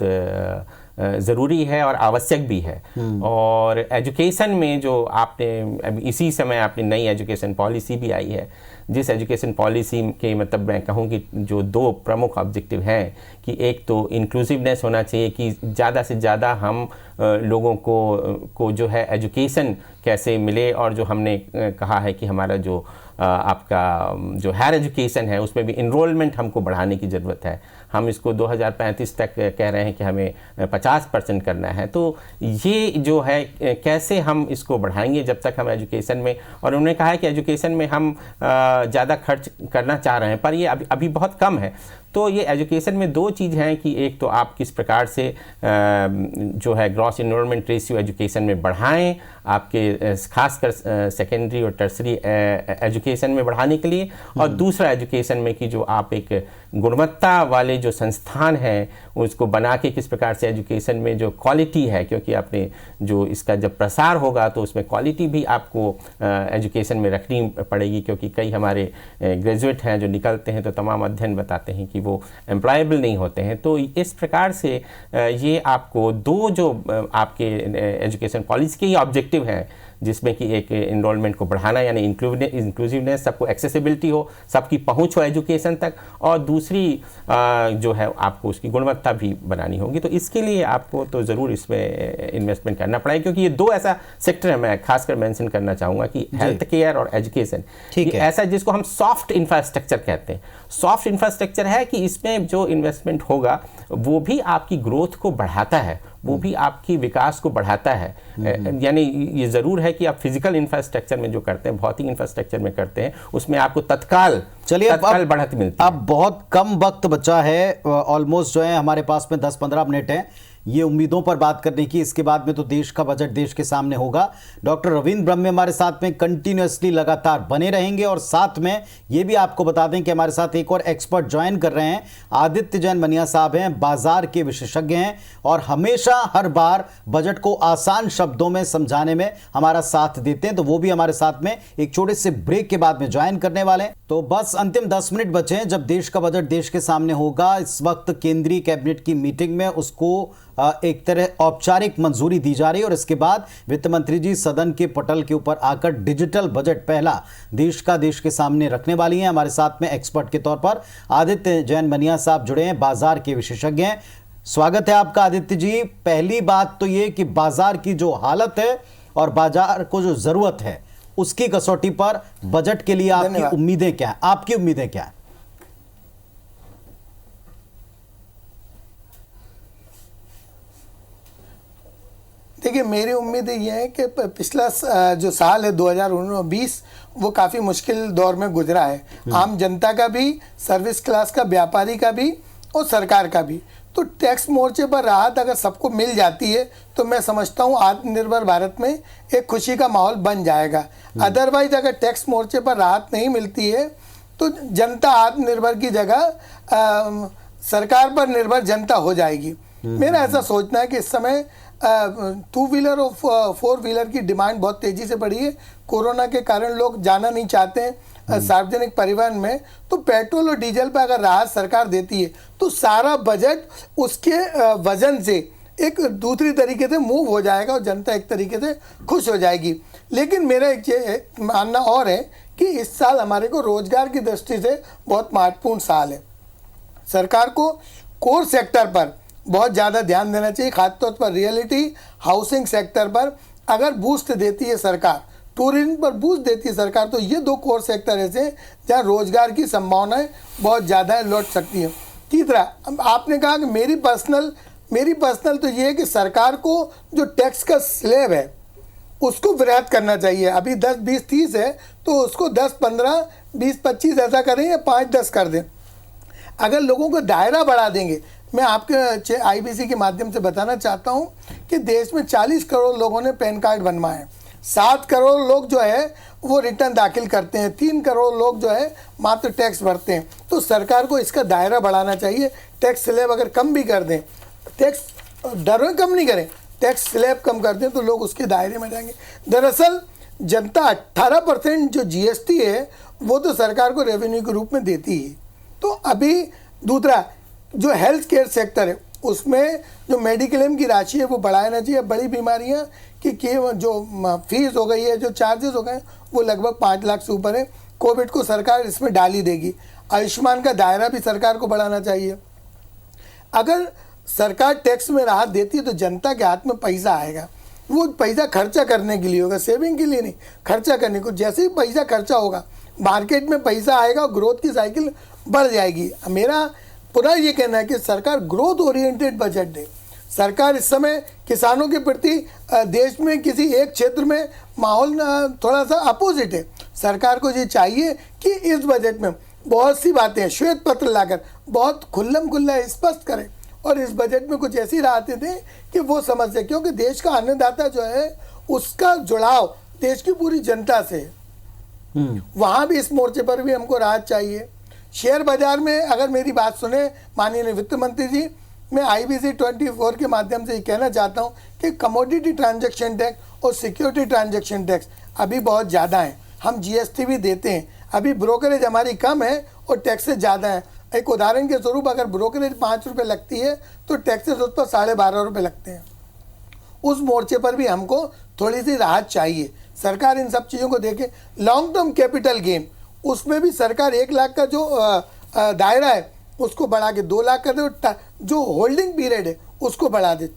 ज़रूरी है और आवश्यक भी है। और एजुकेशन में जो आपने इसी समय आपने नई एजुकेशन पॉलिसी भी आई है, जिस एजुकेशन पॉलिसी के मतलब मैं कहूँ कि जो 2 प्रमुख ऑब्जेक्टिव हैं कि एक तो इंक्लूसिवनेस होना चाहिए कि ज़्यादा से ज़्यादा हम लोगों को जो है एजुकेशन कैसे मिले, और जो हमने कहा है कि हमारा जो आपका जो हायर एजुकेशन है उसमें भी इनरोलमेंट हमको बढ़ाने की ज़रूरत है। हम इसको 2035 तक कह रहे हैं कि हमें 50% करना है। तो ये जो है कैसे हम इसको बढ़ाएंगे जब तक हम एजुकेशन में, और उन्होंने कहा है कि एजुकेशन में हम ज़्यादा खर्च करना चाह रहे हैं पर ये अभी बहुत कम है। तो ये एजुकेशन में 2 चीज़ हैं कि एक तो आप किस प्रकार से जो है ग्रॉस इनरोलमेंट रेशियो एजुकेशन में बढ़ाएं, आपके खासकर सेकेंडरी और टर्सरी एजुकेशन में बढ़ाने के लिए, और दूसरा एजुकेशन में कि जो आप एक गुणवत्ता वाले जो संस्थान हैं उसको बना के किस प्रकार से एजुकेशन में जो क्वालिटी है, क्योंकि आपने जो इसका जब प्रसार होगा तो उसमें क्वालिटी भी आपको एजुकेशन में रखनी पड़ेगी, क्योंकि कई हमारे ग्रेजुएट हैं जो निकलते हैं तो तमाम अध्ययन बताते हैं कि वो एम्प्लॉयबल नहीं होते हैं। तो इस प्रकार से ये आपको 2 जो आपके एजुकेशन पॉलिसी के ही ऑब्जेक्टिव हैं, जिसमें कि एक इनरोलमेंट को बढ़ाना यानी इंक्लूसिवनेस, सबको एक्सेसिबिलिटी हो, सबकी पहुंच हो एजुकेशन तक, और दूसरी जो है आपको उसकी गुणवत्ता भी बनानी होगी। तो इसके लिए आपको तो ज़रूर इसमें इन्वेस्टमेंट करना पड़ेगा, क्योंकि ये 2 ऐसा सेक्टर है, मैं खासकर मेंशन करना चाहूँगा कि हेल्थ केयर और एजुकेशन, ऐसा जिसको हम सॉफ्ट इंफ्रास्ट्रक्चर कहते हैं। सॉफ्ट इंफ्रास्ट्रक्चर है कि इसमें जो इन्वेस्टमेंट होगा वो भी आपकी ग्रोथ को बढ़ाता है, वो भी आपकी विकास को बढ़ाता है। यानी ये ज़रूर है कि आप फिजिकल इंफ्रास्ट्रक्चर में जो करते हैं, भौतिक इंफ्रास्ट्रक्चर में करते हैं, उसमें आपको तत्काल बढ़त मिलती है। अब बहुत कम वक्त बचा है, ऑलमोस्ट जो है हमारे पास में 10-15 मिनट है ये उम्मीदों पर बात करने की। इसके बाद में तो देश का बजट देश के सामने होगा। डॉक्टर रविंद्र ब्रह्मे हमारे साथ में कंटिन्यूअसली लगातार बने रहेंगे, और साथ में ये भी आपको बता दें कि हमारे साथ एक और एक्सपर्ट ज्वाइन कर रहे हैं। आदित्य जैन मनिया साहब हैं, बाजार के विशेषज्ञ हैं और हमेशा हर बार बजट को आसान शब्दों में समझाने में हमारा साथ देते हैं। तो वो भी हमारे साथ में एक छोटे से ब्रेक के बाद में ज्वाइन करने वाले हैं। तो बस अंतिम 10 मिनट बचे हैं जब देश का बजट देश के सामने होगा। इस वक्त केंद्रीय कैबिनेट की मीटिंग में उसको एक तरह औपचारिक मंजूरी दी जा रही है, और इसके बाद वित्त मंत्री जी सदन के पटल के ऊपर आकर डिजिटल बजट पहला देश के सामने रखने वाली हैं। हमारे साथ में एक्सपर्ट के तौर पर आदित्य जैन मनिया साहब जुड़े हैं, बाजार के विशेषज्ञ हैं। स्वागत है आपका आदित्य जी। पहली बात तो ये कि बाजार की जो हालत है और बाजार को जो जरूरत है उसकी कसौटी पर बजट के लिए आपकी उम्मीदें क्या है? आपकी उम्मीदें क्या है? देखिए, मेरी उम्मीद ये है कि पिछला जो साल है 2019-20 वो काफ़ी मुश्किल दौर में गुजरा है, आम जनता का भी, सर्विस क्लास का, व्यापारी का भी और सरकार का भी। तो टैक्स मोर्चे पर राहत अगर सबको मिल जाती है तो मैं समझता हूँ आत्मनिर्भर भारत में एक खुशी का माहौल बन जाएगा। अदरवाइज अगर टैक्स मोर्चे पर राहत नहीं मिलती है तो जनता आत्मनिर्भर की जगह सरकार पर निर्भर जनता हो जाएगी। मेरा ऐसा सोचना है कि इस समय 2 व्हीलर और 4 व्हीलर की डिमांड बहुत तेज़ी से बढ़ी है। कोरोना के कारण लोग जाना नहीं चाहते हैं सार्वजनिक परिवहन में, तो पेट्रोल और डीजल पर अगर राहत सरकार देती है तो सारा बजट उसके वजन से एक दूसरी तरीके से मूव हो जाएगा और जनता एक तरीके से खुश हो जाएगी। लेकिन मेरा एक ये मानना और है कि इस साल हमारे को रोजगार की दृष्टि से बहुत महत्वपूर्ण साल है। सरकार को कोर सेक्टर पर बहुत ज़्यादा ध्यान देना चाहिए, खासतौर पर रियलिटी हाउसिंग सेक्टर पर अगर बूस्ट देती है सरकार, टूरिज्म पर बूस्ट देती है सरकार, तो ये 2 कोर सेक्टर ऐसे हैं जहाँ रोजगार की संभावनाएं बहुत ज़्यादा लौट सकती हैं। तीसरा, आपने कहा कि मेरी पर्सनल तो ये है कि सरकार को जो टैक्स का स्लैब है उसको वृहद करना चाहिए। अभी 10, 20, 30 है तो उसको 10, 15, 20, 25 ऐसा करें या 5, 10 कर दें। अगर लोगों को दायरा बढ़ा देंगे, मैं आपके IBC के माध्यम से बताना चाहता हूं कि देश में 40 करोड़ लोगों ने पैन कार्ड बनवाए हैं, 7 करोड़ लोग जो है वो रिटर्न दाखिल करते हैं, 3 करोड़ लोग जो है मात्र टैक्स भरते हैं। तो सरकार को इसका दायरा बढ़ाना चाहिए। टैक्स स्लैब अगर कम भी कर दें, टैक्स दरें कम नहीं करें, टैक्स स्लैब कम कर दें तो लोग उसके दायरे में जाएंगे। दरअसल जनता 18% जो GST है वो तो सरकार को रेवेन्यू के रूप में देती है। तो अभी दूसरा जो हेल्थ केयर सेक्टर है उसमें जो मेडिक्लेम की राशि है वो बढ़ाना चाहिए। बड़ी बीमारियां की जो फीस हो गई है, जो चार्जेस हो गए वो लगभग 5 लाख से ऊपर है। कोविड को सरकार इसमें डाल ही देगी। आयुष्मान का दायरा भी सरकार को बढ़ाना चाहिए। अगर सरकार टैक्स में राहत देती है तो जनता के हाथ में पैसा आएगा, वो पैसा खर्चा करने के लिए होगा, सेविंग के लिए नहीं, खर्चा करने को। जैसे ही पैसा खर्चा होगा मार्केट में पैसा आएगा और ग्रोथ की साइकिल बढ़ जाएगी। मेरा पूरा ये कहना है कि सरकार ग्रोथ ओरिएंटेड बजट दे। सरकार इस समय किसानों के प्रति देश में किसी एक क्षेत्र में माहौल थोड़ा सा अपोजिट है। सरकार को ये चाहिए कि इस बजट में बहुत सी बातें श्वेत पत्र लाकर बहुत खुल्लम खुल्ला स्पष्ट करें और इस बजट में कुछ ऐसी राहतें दें कि वो समझ सके, क्योंकि देश का अन्नदाता जो है उसका जुड़ाव देश की पूरी जनता से है। वहाँ भी इस मोर्चे पर भी हमको राहत चाहिए। शेयर बाजार में अगर मेरी बात सुने माननीय वित्त मंत्री जी, मैं IBC 24 के माध्यम से ये कहना चाहता हूँ कि कमोडिटी ट्रांजैक्शन टैक्स और सिक्योरिटी ट्रांजैक्शन टैक्स अभी बहुत ज़्यादा है। हम GST भी देते हैं, अभी ब्रोकरेज हमारी कम है और टैक्सेस ज़्यादा है। एक उदाहरण के स्वरूप अगर ब्रोकरेज 5 रुपये लगती है तो टैक्सेस उस पर 12.5 रुपये लगते हैं। उस मोर्चे पर भी हमको थोड़ी सी राहत चाहिए। सरकार इन सब चीज़ों को देखे। लॉन्ग टर्म कैपिटल गेन उसमें भी सरकार 1 लाख का जो दायरा है उसको बढ़ा के 2 लाख कर दे, जो होल्डिंग पीरियड है उसको बढ़ा दे।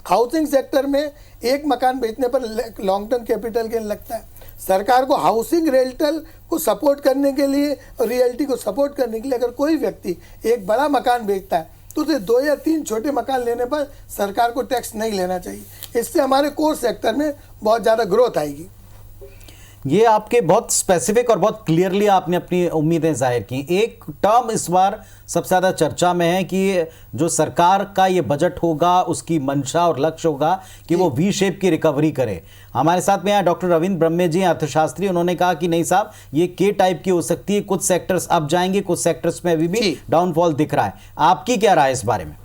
हाउसिंग सेक्टर में एक मकान बेचने पर लॉन्ग टर्म कैपिटल गेन लगता है। सरकार को हाउसिंग रेंटल को सपोर्ट करने के लिए, रियल्टी को सपोर्ट करने के लिए अगर कोई व्यक्ति एक बड़ा मकान बेचता है तो उसे 2 या 3 छोटे मकान लेने पर सरकार को टैक्स नहीं लेना चाहिए। इससे हमारे कोर सेक्टर में बहुत ज़्यादा ग्रोथ आएगी। ये आपके बहुत स्पेसिफिक और बहुत क्लियरली आपने अपनी उम्मीदें जाहिर की। एक टर्म इस बार सबसे ज़्यादा चर्चा में है कि जो सरकार का ये बजट होगा उसकी मंशा और लक्ष्य होगा कि वो V शेप की रिकवरी करे। हमारे साथ में यहाँ डॉक्टर रविंद्र ब्रह्मे जी अर्थशास्त्री, उन्होंने कहा कि नहीं साहब ये K टाइप की हो सकती है, कुछ सेक्टर्स अप जाएंगे, कुछ सेक्टर्स में अभी भी डाउनफॉल दिख रहा है। आपकी क्या राय इस बारे में?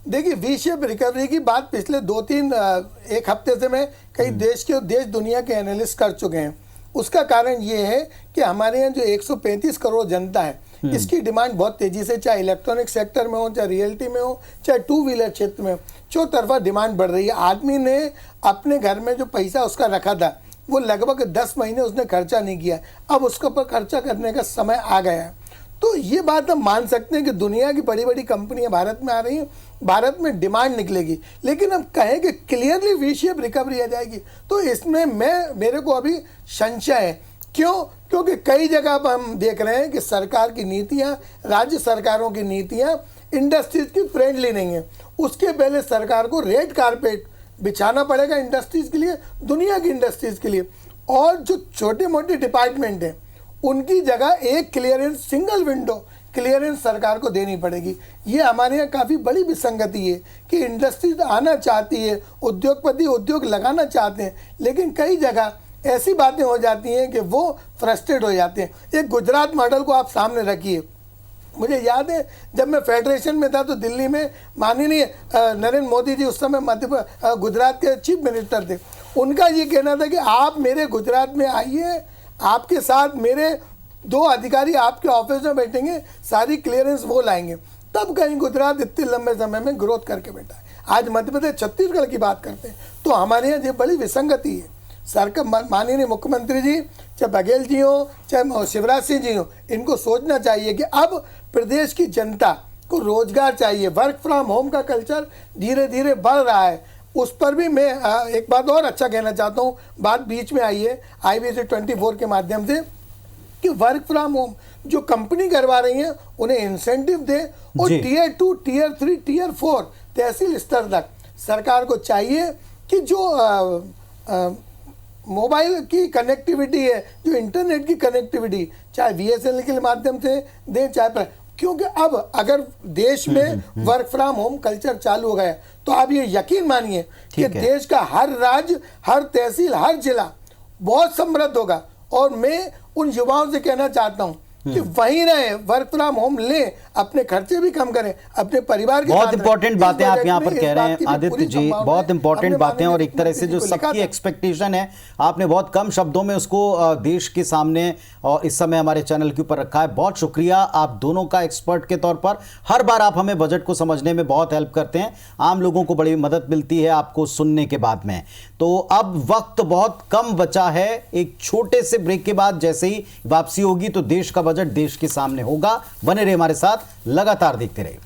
देखिए, V शेप रिकवरी की बात पिछले 1 हफ्ते से मैं कई देश दुनिया के एनालिस्ट कर चुके हैं। उसका कारण ये है कि हमारे यहाँ जो 135 करोड़ जनता है इसकी डिमांड बहुत तेजी से, चाहे इलेक्ट्रॉनिक सेक्टर में हो, चाहे रियल्टी में हो, चाहे 2 व्हीलर क्षेत्र में हो, चौतरफा डिमांड बढ़ रही है। आदमी ने अपने घर में जो पैसा उसका रखा था वो लगभग 10 महीने उसने खर्चा नहीं किया, अब उसके ऊपर खर्चा करने का समय आ गया है। तो ये बात हम मान सकते हैं कि दुनिया की बड़ी बड़ी कंपनियां भारत में आ रही हैं, भारत में डिमांड निकलेगी। लेकिन हम कहें कि क्लियरली V शेप रिकवरी आ जाएगी तो इसमें मेरे को अभी संशय है। क्यों? क्योंकि कई जगह पर हम देख रहे हैं कि सरकार की नीतियां, राज्य सरकारों की नीतियां इंडस्ट्रीज की फ्रेंडली नहीं है। उसके पहले सरकार को रेड कारपेट बिछाना पड़ेगा इंडस्ट्रीज के लिए, दुनिया की इंडस्ट्रीज के लिए। और जो छोटे मोटे डिपार्टमेंट हैं उनकी जगह एक क्लियरेंस, सिंगल विंडो क्लियरेंस सरकार को देनी पड़ेगी। ये हमारे यहाँ काफ़ी बड़ी विसंगति है कि इंडस्ट्री आना चाहती है, उद्योगपति उद्योग लगाना चाहते हैं, लेकिन कई जगह ऐसी बातें हो जाती हैं कि वो फ्रस्ट्रेट हो जाते हैं। एक गुजरात मॉडल को आप सामने रखिए। मुझे याद है जब मैं फेडरेशन में था तो दिल्ली में माननीय नरेंद्र मोदी जी उस समय गुजरात के चीफ मिनिस्टर थे। उनका ये कहना था कि आप मेरे गुजरात में आइए, आपके साथ मेरे 2 अधिकारी आपके ऑफिस में बैठेंगे, सारी क्लियरेंस वो लाएंगे, तब कहीं गुजरात इतने लंबे समय में ग्रोथ करके बैठा है। आज मध्य प्रदेश छत्तीसगढ़ की बात करते हैं तो हमारे यहाँ ये बड़ी विसंगति है। सरकार, माननीय मुख्यमंत्री जी, चाहे बघेल जी हो चाहे शिवराज सिंह जी हो, इनको सोचना चाहिए कि अब प्रदेश की जनता को रोजगार चाहिए। वर्क फ्रॉम होम का कल्चर धीरे धीरे बढ़ रहा है, उस पर भी मैं एक बात और अच्छा कहना चाहता हूँ। बात बीच में आई है IBC 24 के माध्यम से कि वर्क फ्रॉम होम जो कंपनी करवा रही है उन्हें इंसेंटिव दे, और Tier 2, Tier 3, Tier 4 तहसील स्तर तक सरकार को चाहिए कि जो मोबाइल की कनेक्टिविटी है, जो इंटरनेट की कनेक्टिविटी, चाहे BSNL के माध्यम से दें चाहे, क्योंकि अब अगर देश में वर्क फ्रॉम होम कल्चर चालू हो गया तो आप ये यकीन मानिए कि देश का हर राज्य, हर तहसील, हर जिला बहुत समृद्ध होगा। और मैं उन युवाओं से कहना चाहता हूं कि वहीं रहे, वर्क फ्रॉम होम लें, अपने खर्चे भी कम करें, अपने परिवार के बहुत इंपॉर्टेंट बातें आप यहाँ पर कह रहे हैं आदित्य जी, बहुत इंपॉर्टेंट बातें, और एक तरह से जो सबकी एक्सपेक्टेशन है आपने बहुत कम शब्दों में उसको देश के सामने और इस समय हमारे चैनल के ऊपर रखा है। बहुत शुक्रिया आप दोनों का एक्सपर्ट के तौर पर। हर बार आप हमें बजट को समझने में बहुत हेल्प करते हैं, आम लोगों को बड़ी मदद मिलती है आपको सुनने के बाद में। तो अब वक्त बहुत कम बचा है, एक छोटे से ब्रेक के बाद जैसे ही वापसी होगी तो देश का बजट देश के सामने होगा। बने रहे हमारे साथ, लगातार देखते रहिए।